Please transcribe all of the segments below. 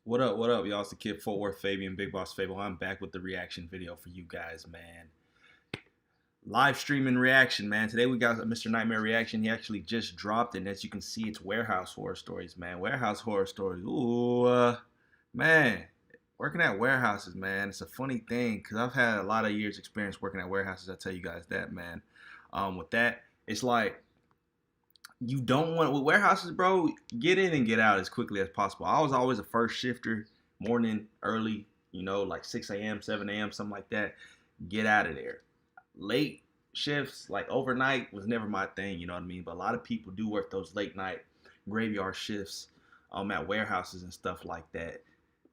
What up, y'all? It's the kid Fort Worth Fabian, Big Boss Fabo. I'm back with the reaction video for you guys, man. Live streaming reaction, man. Today we got a Mr. Nightmare reaction. He actually just dropped it, and as you can see, it's warehouse horror stories, man. Warehouse horror stories. Ooh, man. Working at warehouses, man, it's a funny thing because I've had a lot of years experience working at warehouses. I tell you guys that, man. With that, it's like you don't want with warehouses, bro. Get in and get out as quickly as possible. I was always a first shifter, morning, early, like 6 a.m., 7 a.m., something like that. Get out of there. Late shifts, like overnight, was never my thing. You know what I mean? But a lot of people do work those late night graveyard shifts at warehouses and stuff like that.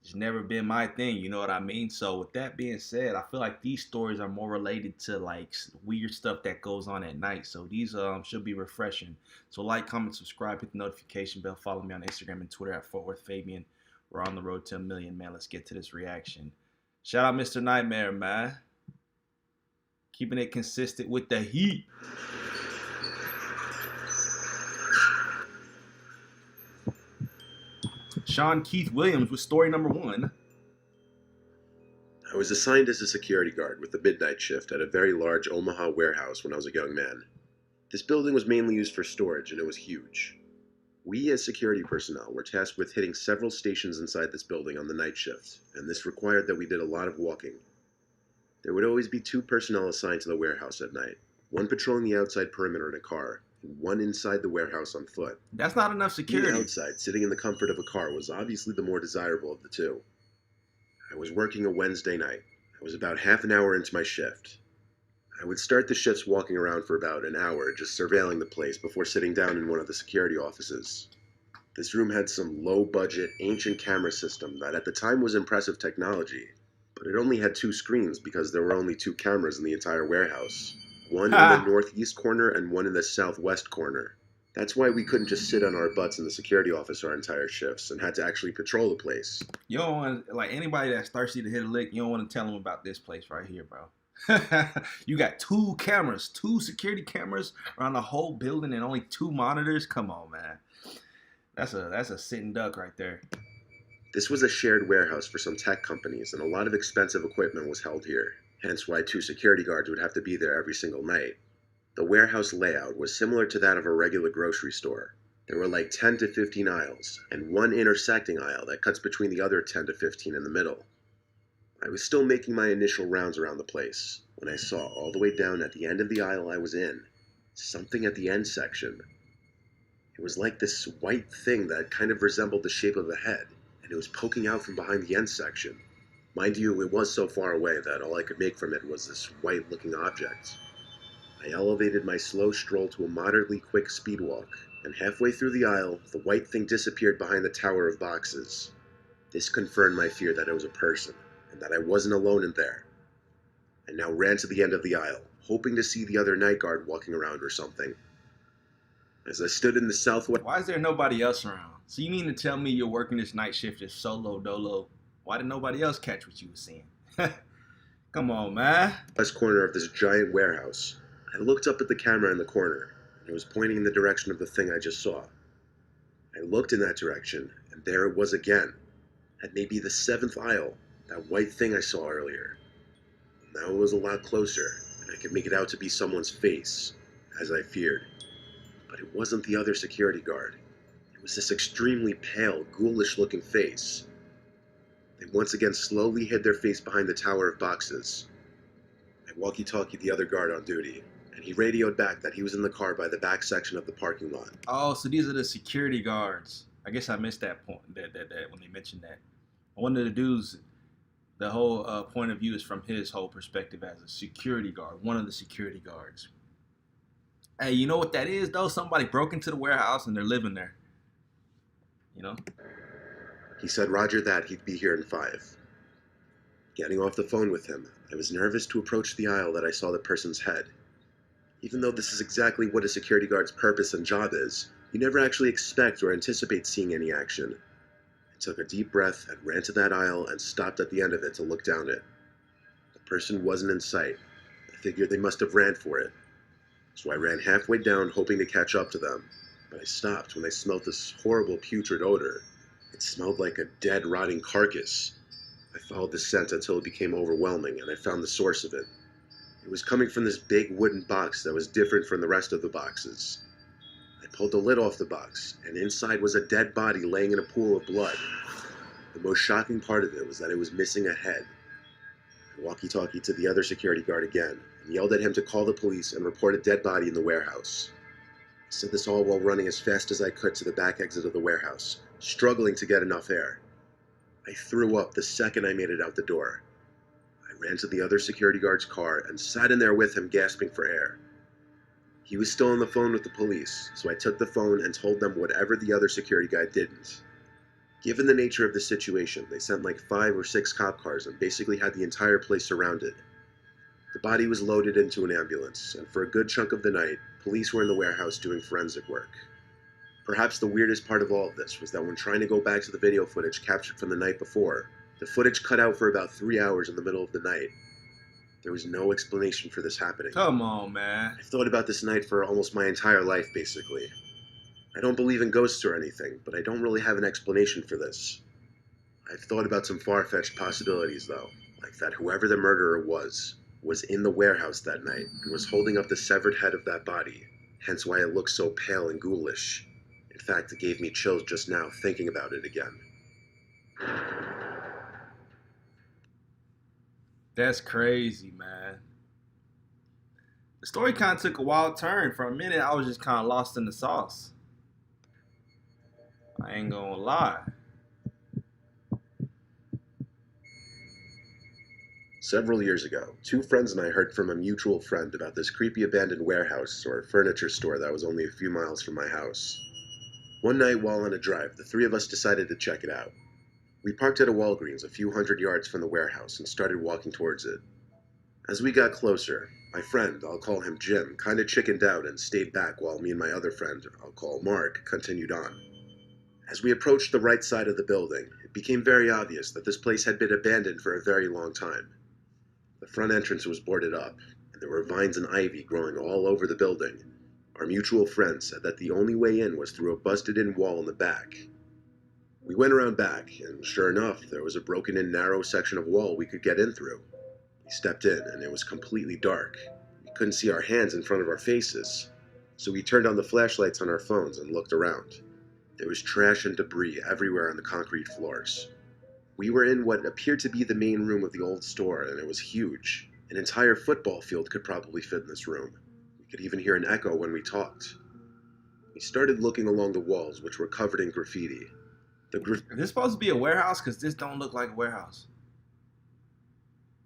It's never been my thing, you know what I mean? So with that being said, I feel like these stories are more related to like weird stuff that goes on at night. So these should be refreshing. So like, comment, subscribe, hit the notification bell, follow me on Instagram and Twitter at Fort Worth Fabian. We're on the road to 1 million, man. Let's get to this reaction. Shout out Mr. Nightmare, man. Keeping it consistent with the heat. Sean Keith Williams with story number 1. I was assigned as a security guard with the midnight shift at a very large Omaha warehouse when I was a young man. This building was mainly used for storage and it was huge. We as security personnel were tasked with hitting several stations inside this building on the night shift, and this required that we did a lot of walking. There would always be 2 personnel assigned to the warehouse at night, one patrolling the outside perimeter in a car, and one inside the warehouse on foot. That's not enough security. Being outside, sitting in the comfort of a car, was obviously the more desirable of the two. I was working a Wednesday night. I was about half an hour into my shift. I would start the shifts walking around for about an hour, just surveilling the place before sitting down in one of the security offices. This room had some low-budget, ancient camera system that at the time was impressive technology, but it only had 2 screens because there were only 2 cameras in the entire warehouse. One in the northeast corner and one in the southwest corner. That's why we couldn't just sit on our butts in the security office our entire shifts and had to actually patrol the place. You don't want, like, anybody that's thirsty to hit a lick, you don't want to tell them about this place right here, bro. You got 2 cameras, 2 security cameras around the whole building and only 2 monitors. Come on, man. That's a sitting duck right there. This was a shared warehouse for some tech companies, and a lot of expensive equipment was held here, hence why 2 security guards would have to be there every single night. The warehouse layout was similar to that of a regular grocery store. There were like 10 to 15 aisles, and one intersecting aisle that cuts between the other 10 to 15 in the middle. I was still making my initial rounds around the place, when I saw all the way down at the end of the aisle I was in, something at the end section. It was like this white thing that kind of resembled the shape of a head, and it was poking out from behind the end section. Mind you, it was so far away that all I could make from it was this white-looking object. I elevated my slow stroll to a moderately quick speed walk, and halfway through the aisle, the white thing disappeared behind the tower of boxes. This confirmed my fear that it was a person, and that I wasn't alone in there. I now ran to the end of the aisle, hoping to see the other night guard walking around or something. As I stood in the southwest... Why is there nobody else around? So you mean to tell me you're working this night shift as solo dolo? Why did nobody else catch what you were seeing? Come on, man. West corner of this giant warehouse. I looked up at the camera in the corner, and it was pointing in the direction of the thing I just saw. I looked in that direction, and there it was again, at maybe the 7th aisle, that white thing I saw earlier. Now it was a lot closer, and I could make it out to be someone's face, as I feared. But it wasn't the other security guard. It was this extremely pale, ghoulish-looking face. They once again slowly hid their face behind the tower of boxes. I walkie-talkied the other guard on duty, and he radioed back that he was in the car by the back section of the parking lot. Oh, so these are the security guards. I guess I missed that point, that when they mentioned that. One of the dudes, the whole point of view is from his whole perspective as a security guard, one of the security guards. Hey, you know what that is, though? Somebody broke into the warehouse and they're living there. You know? He said roger that, he'd be here in 5. Getting off the phone with him, I was nervous to approach the aisle that I saw the person's head. Even though this is exactly what a security guard's purpose and job is, you never actually expect or anticipate seeing any action. I took a deep breath and ran to that aisle and stopped at the end of it to look down it. The person wasn't in sight. I figured they must have ran for it. So I ran halfway down hoping to catch up to them, but I stopped when I smelled this horrible putrid odor. It smelled like a dead, rotting carcass. I followed the scent until it became overwhelming, and I found the source of it. It was coming from this big wooden box that was different from the rest of the boxes. I pulled the lid off the box, and inside was a dead body laying in a pool of blood. The most shocking part of it was that it was missing a head. I walkie-talkied to the other security guard again, and yelled at him to call the police and report a dead body in the warehouse. I said this all while running as fast as I could to the back exit of the warehouse, struggling to get enough air. I threw up the second I made it out the door. I ran to the other security guard's car and sat in there with him, gasping for air. He was still on the phone with the police, so I took the phone and told them whatever the other security guy didn't. Given the nature of the situation, they sent like 5 or 6 cop cars and basically had the entire place surrounded. The body was loaded into an ambulance, and for a good chunk of the night, police were in the warehouse doing forensic work. Perhaps the weirdest part of all of this was that when trying to go back to the video footage captured from the night before, the footage cut out for about 3 hours in the middle of the night. There was no explanation for this happening. Come on, man. I've thought about this night for almost my entire life, basically. I don't believe in ghosts or anything, but I don't really have an explanation for this. I've thought about some far-fetched possibilities, though, like that whoever the murderer was in the warehouse that night and was holding up the severed head of that body, hence why it looked so pale and ghoulish. In fact, it gave me chills just now thinking about it again. That's crazy, man. The story kind of took a wild turn. For a minute, I was just kind of lost in the sauce. I ain't gonna lie. Several years ago, 2 friends and I heard from a mutual friend about this creepy abandoned warehouse or furniture store that was only a few miles from my house. One night while on a drive, the 3 of us decided to check it out. We parked at a Walgreens a few hundred yards from the warehouse and started walking towards it. As we got closer, my friend, I'll call him Jim, kinda chickened out and stayed back while me and my other friend, I'll call Mark, continued on. As we approached the right side of the building, it became very obvious that this place had been abandoned for a very long time. The front entrance was boarded up, and there were vines and ivy growing all over the building. Our mutual friend said that the only way in was through a busted-in wall in the back. We went around back, and sure enough, there was a broken-in narrow section of wall we could get in through. We stepped in, and it was completely dark. We couldn't see our hands in front of our faces, so we turned on the flashlights on our phones and looked around. There was trash and debris everywhere on the concrete floors. We were in what appeared to be the main room of the old store, and it was huge. An entire football field could probably fit in this room. We could even hear an echo when we talked. We started looking along the walls, which were covered in graffiti. Is this supposed to be a warehouse? Because this don't look like a warehouse.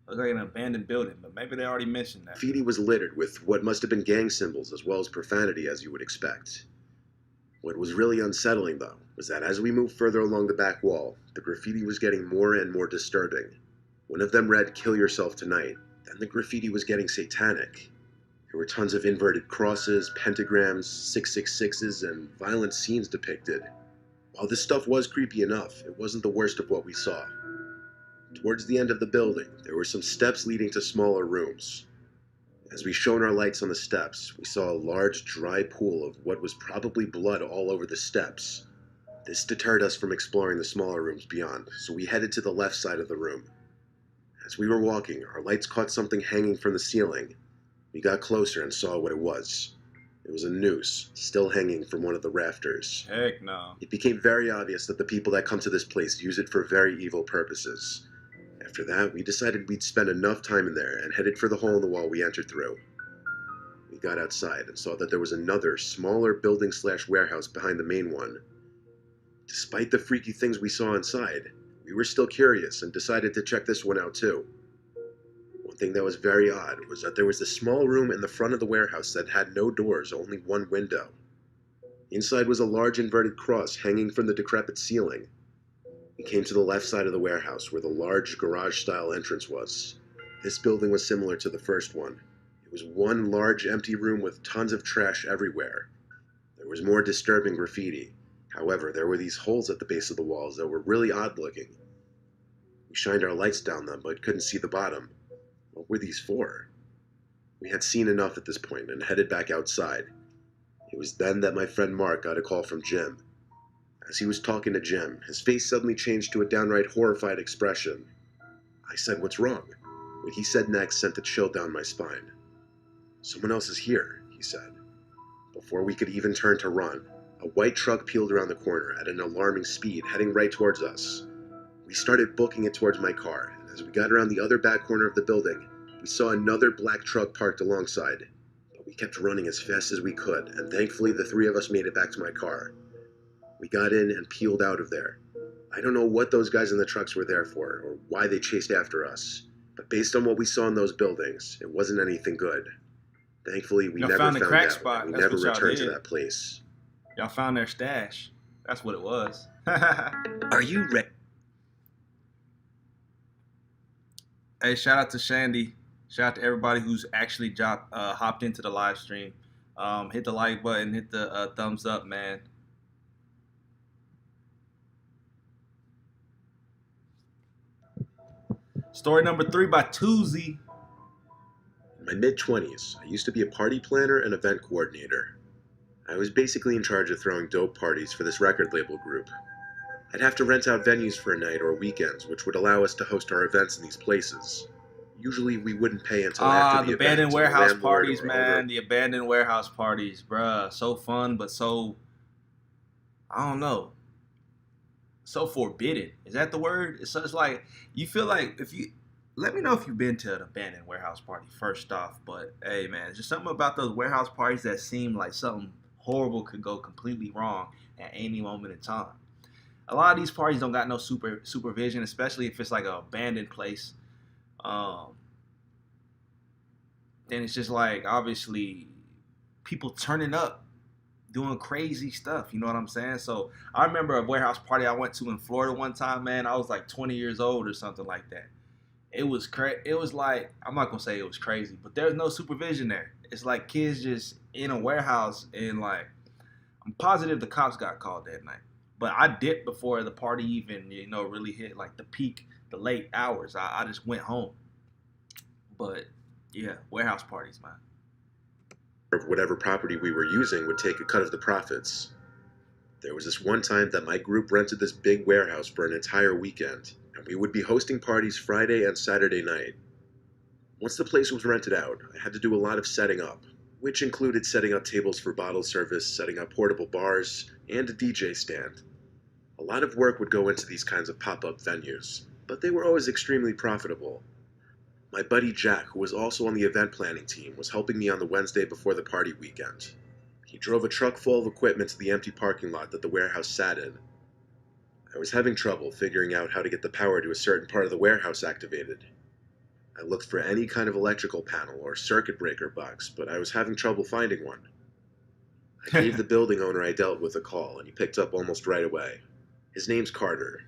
Looks like an abandoned building, but maybe they already mentioned that. Graffiti was littered with what must have been gang symbols as well as profanity, as you would expect. What was really unsettling, though, was that as we moved further along the back wall, the graffiti was getting more and more disturbing. One of them read, "Kill yourself tonight." Then the graffiti was getting satanic. There were tons of inverted crosses, pentagrams, 666s, and violent scenes depicted. While this stuff was creepy enough, it wasn't the worst of what we saw. Towards the end of the building, there were some steps leading to smaller rooms. As we shone our lights on the steps, we saw a large, dry pool of what was probably blood all over the steps. This deterred us from exploring the smaller rooms beyond, so we headed to the left side of the room. As we were walking, our lights caught something hanging from the ceiling. We got closer and saw what it was. It was a noose, still hanging from one of the rafters. Heck no. It became very obvious that the people that come to this place use it for very evil purposes. After that, we decided we'd spend enough time in there and headed for the hole in the wall we entered through. We got outside and saw that there was another, smaller building/warehouse behind the main one. Despite the freaky things we saw inside, we were still curious and decided to check this one out too. One thing that was very odd was that there was a small room in the front of the warehouse that had no doors, only one window. Inside was a large inverted cross hanging from the decrepit ceiling. We came to the left side of the warehouse where the large garage-style entrance was. This building was similar to the first one. It was one large empty room with tons of trash everywhere. There was more disturbing graffiti. However, there were these holes at the base of the walls that were really odd-looking. We shined our lights down them, but couldn't see the bottom. What were these for? We had seen enough at this point and headed back outside. It was then that my friend Mark got a call from Jim. As he was talking to Jim, his face suddenly changed to a downright horrified expression. I said, "What's wrong?" What he said next sent a chill down my spine. "Someone else is here," he said. Before we could even turn to run, a white truck peeled around the corner at an alarming speed, heading right towards us. We started booking it towards my car, and as we got around the other back corner of the building, we saw another black truck parked alongside. But we kept running as fast as we could, and thankfully the three of us made it back to my car. We got in and peeled out of there. I don't know what those guys in the trucks were there for, or why they chased after us, but based on what we saw in those buildings, it wasn't anything good. Thankfully, we Y'all never found the found crack out, spot. and we That's never what y'all returned to did. that place. Y'all found their stash. That's what it was. Are you ready? Hey, shout out to Shandy. Shout out to everybody who's actually hopped into the live stream. Hit the like button. Hit the thumbs up, man. Story number 3 by Toozy. In my mid-20s, I used to be a party planner and event coordinator. I was basically in charge of throwing dope parties for this record label group. I'd have to rent out venues for a night or weekends, which would allow us to host our events in these places. Usually we wouldn't pay until after the event. Abandoned so warehouse the landlord parties, or man. owner- The abandoned warehouse parties, bruh. So fun, but so, I don't know, so forbidden. Is that the word? It's like, you feel like let me know if you've been to an abandoned warehouse party first off. But hey, man, it's just something about those warehouse parties that seem like something horrible could go completely wrong at any moment in time. A lot of these parties don't got no supervision, especially if it's like an abandoned place. Then it's just like, obviously, people turning up, doing crazy stuff. You know what I'm saying? So I remember a warehouse party I went to in Florida one time, man. I was like 20 years old or something like that. It was It was like, I'm not gonna say it was crazy, but there's no supervision there. It's like kids just in a warehouse, and like, I'm positive the cops got called that night. But I dipped before the party even, really hit like the peak, the late hours. I just went home. But yeah, warehouse parties, man. of whatever property we were using would take a cut of the profits. There was this one time that my group rented this big warehouse for an entire weekend, and we would be hosting parties Friday and Saturday night. Once the place was rented out, I had to do a lot of setting up, which included setting up tables for bottle service, setting up portable bars, and a DJ stand. A lot of work would go into these kinds of pop-up venues, but they were always extremely profitable. My buddy Jack, who was also on the event planning team, was helping me on the Wednesday before the party weekend. He drove a truck full of equipment to the empty parking lot that the warehouse sat in. I was having trouble figuring out how to get the power to a certain part of the warehouse activated. I looked for any kind of electrical panel or circuit breaker box, but I was having trouble finding one. I gave the building owner I dealt with a call, and he picked up almost right away. His name's Carter.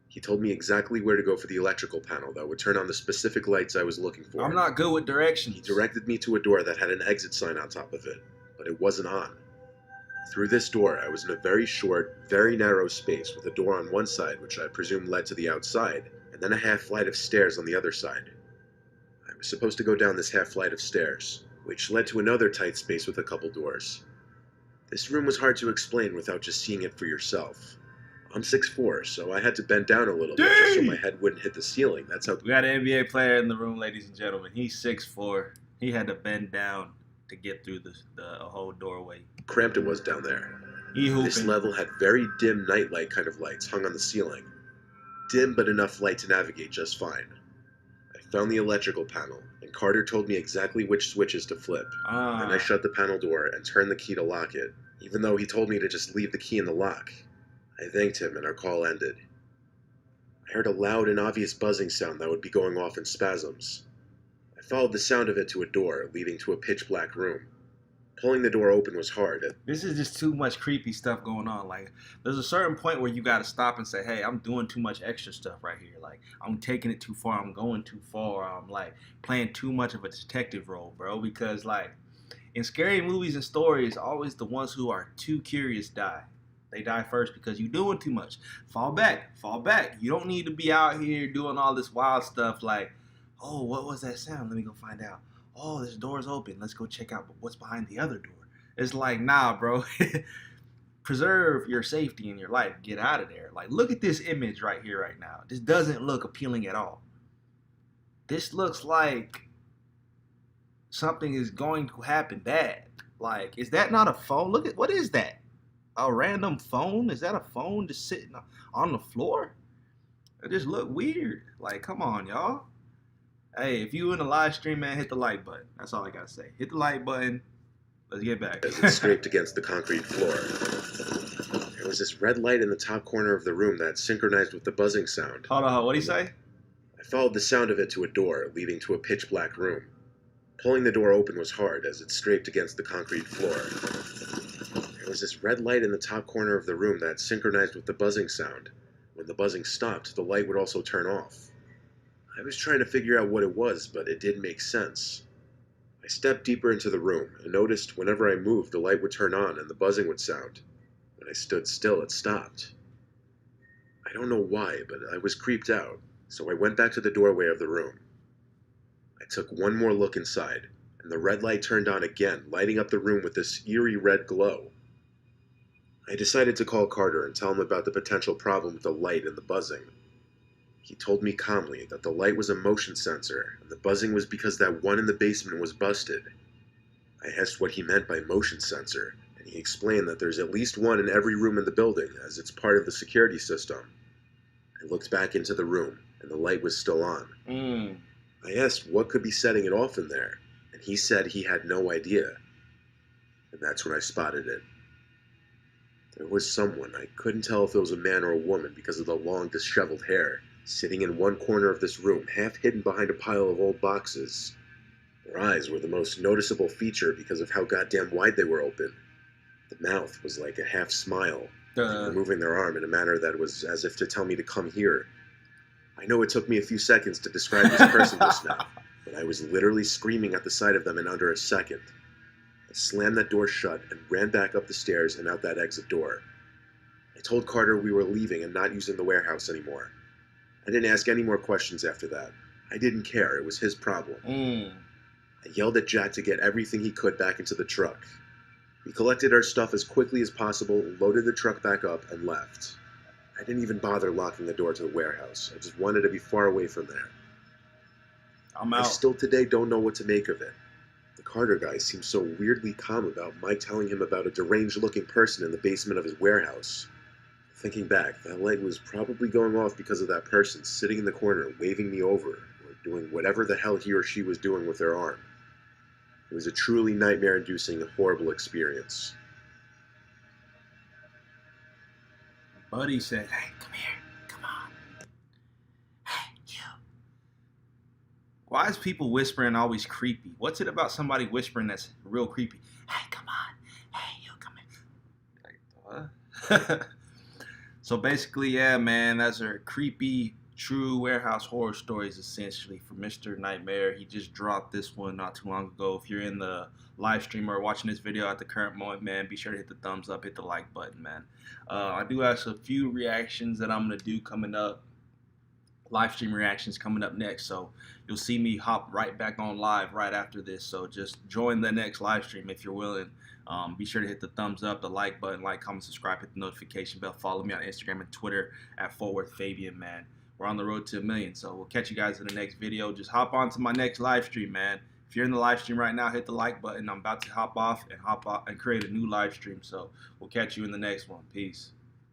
He told me exactly where to go for the electrical panel that would turn on the specific lights I was looking for. I'm not good with directions. He directed me to a door that had an exit sign on top of it, but it wasn't on. Through this door, I was in a very short, very narrow space with a door on one side which I presume led to the outside, and then a half flight of stairs on the other side. I was supposed to go down this half flight of stairs, which led to another tight space with a couple doors. This room was hard to explain without just seeing it for yourself. I'm 6'4", so I had to bend down a little bit just so my head wouldn't hit the ceiling. That's how... We got an NBA player in the room, ladies and gentlemen. He's 6'4". He had to bend down to get through the whole doorway. cramped it was down there. He hooping. This level had very dim nightlight kind of lights hung on the ceiling. Dim, but enough light to navigate just fine. I found the electrical panel, and Carter told me exactly which switches to flip. Then I shut the panel door and turned the key to lock it, even though he told me to just leave the key in the lock. I thanked him, and our call ended. I heard a loud and obvious buzzing sound that would be going off in spasms. I followed the sound of it to a door, leading to a pitch-black room. Pulling the door open was hard. This is just too much creepy stuff going on. Like, there's a certain point where you got to stop and say, hey, I'm doing too much extra stuff right here. Like, I'm taking it too far. I'm going too far. I'm, like, playing too much of a detective role, bro. Because, like, in scary movies and stories, always the ones who are too curious die. They die first because you're doing too much. Fall back. Fall back. You don't need to be out here doing all this wild stuff like, oh, what was that sound? Let me go find out. Oh, this door's open. Let's go check out what's behind the other door. It's like, nah, bro. preserve your safety and your life. Get out of there. Like, look at this image right here, right now. This doesn't look appealing at all. This looks like something is going to happen bad. Like, is that not a phone? Look at, what is that? A random phone? Is that a phone just sitting on the floor? It just look weird. Like, come on, y'all. Hey, if you in the live stream, man, hit the like button. That's all I gotta say. Hit the like button. Let's get back. As it scraped against the concrete floor. There was this red light in the top corner of the room that synchronized with the buzzing sound. Hold on, what'd he say? I followed the sound of it to a door leading to a pitch black room. Pulling the door open was hard as it scraped against the concrete floor. There was this red light in the top corner of the room that synchronized with the buzzing sound. When the buzzing stopped, the light would also turn off. I was trying to figure out what it was, but it didn't make sense. I stepped deeper into the room and noticed whenever I moved, the light would turn on and the buzzing would sound. When I stood still, it stopped. I don't know why, but I was creeped out, so I went back to the doorway of the room. I took one more look inside, and the red light turned on again, lighting up the room with this eerie red glow. I decided to call Carter and tell him about the potential problem with the light and the buzzing. He told me calmly that the light was a motion sensor, and the buzzing was because that one in the basement was busted. I asked what he meant by motion sensor, and he explained that there's at least one in every room in the building, as it's part of the security system. I looked back into the room, and the light was still on. I asked what could be setting it off in there, and he said he had no idea. And that's when I spotted it. There was someone, I couldn't tell if it was a man or a woman because of the long, disheveled hair, sitting in one corner of this room, half hidden behind a pile of old boxes. Their eyes were the most noticeable feature because of how goddamn wide they were open. The mouth was like a half smile, moving their arm in a manner that was as if to tell me to come here. I know it took me a few seconds to describe this person just now, but I was literally screaming at the sight of them in under a second. I slammed that door shut and ran back up the stairs and out that exit door. I told Carter we were leaving and not using the warehouse anymore. I didn't ask any more questions after that. I didn't care. It was his problem. I yelled at Jack to get everything he could back into the truck. We collected our stuff as quickly as possible, loaded the truck back up, and left. I didn't even bother locking the door to the warehouse. I just wanted to be far away from there. I'm out. I still today don't know what to make of it. The Carter guy seems so weirdly calm about Mike telling him about a deranged-looking person in the basement of his warehouse. Thinking back, that light was probably going off because of that person sitting in the corner waving me over, or doing whatever the hell he or she was doing with their arm. It was a truly nightmare-inducing and horrible experience. Buddy said, hey, come here. Come on. Hey, you. Why is people whispering always creepy? What's it about somebody whispering that's real creepy? Hey, come on. Hey, you, come here. Like, what? So basically, yeah, man, that's our creepy, true warehouse horror stories, essentially, for Mr. Nightmare. He just dropped this one not too long ago. If you're in the live stream or watching this video at the current moment, man, be sure to hit the thumbs up, hit the like button, man. I do have a few reactions that I'm going to do coming up. Live stream reactions coming up next, so you'll see me hop right back on live right after this. So just join the next live stream if you're willing. Be sure to hit the thumbs up, the like button, like, comment, subscribe, hit the notification bell. Follow me on Instagram and Twitter at @FortWorthFabian, man. We're on the road to 1 million, so we'll catch you guys in the next video. Just hop on to my next live stream, man. If you're in the live stream right now, hit the like button. I'm about to hop off and create a new live stream, so we'll catch you in the next one. Peace.